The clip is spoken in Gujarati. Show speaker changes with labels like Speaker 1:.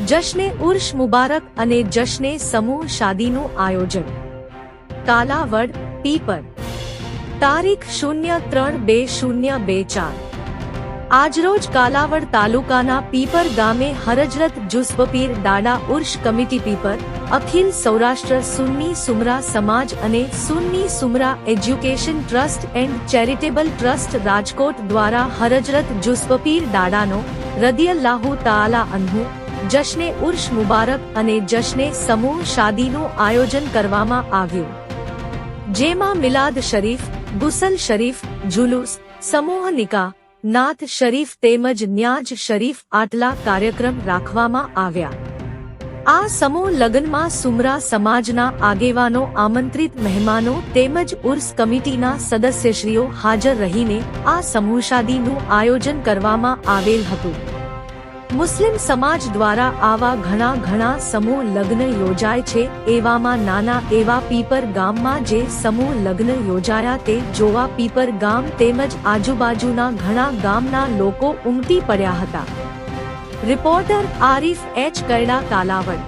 Speaker 1: જશ્ને ઉર્સ મુબારક અને જશ્ને સમૂહ શાદીનું આયોજન. કાલાવડ, પીપર. તારીખ 03/2024. આજરોજ કાલાવડ તાલુકાના પીપર ગામે હરજરત જુસ્બપીર દાડા ઉર્સ કમિટી પીપર, અખિલ સૌરાષ્ટ્ર સુન્ની સુમરા સમાજ અને Sunni Sumra education trust and charitable trust Rajkot દ્વારા હરજરત જુસ્બપીર દાડાનો રદિયલ્લાહુ તાઆલા અન્હુ જશ્ને ઉર્સ મુબારક અને જશ્ને સમૂહ શાદીનું આયોજન કરવામાં આવ્યું, જેમાં મિલાદ શરીફ, ગુસલ શરીફ, જુલુસ, સમૂહ નિકાહ, નાત શરીફ તેમજ ન્યાજ શરીફ આટલા કાર્યક્રમ રાખવામાં આવ્યા. આ સમૂહ લગ્નમાં સુમરા સમાજના આગેવાનો, આમંત્રિત મહેમાનો તેમજ ઉર્સ કમિટીના સદસ્યશ્રીઓ હાજર રહીને આ સમૂહશાદીનું આયોજન કરવામાં આવેલ હતું. મુસ્લિમ સમાજ દ્વારા આવા ઘણા સમૂહ લગ્ન યોજાય છે. એવામાં નાના એવા પીપર ગામમાં જે સમૂહ લગ્ન યોજાયા તે જોવા પીપર ગામ તેમજ આજુબાજુના ઘણા ગામના લોકો ઉમટી પડ્યા હતા. Reporter Arif H. કરડા, કાલાવડ.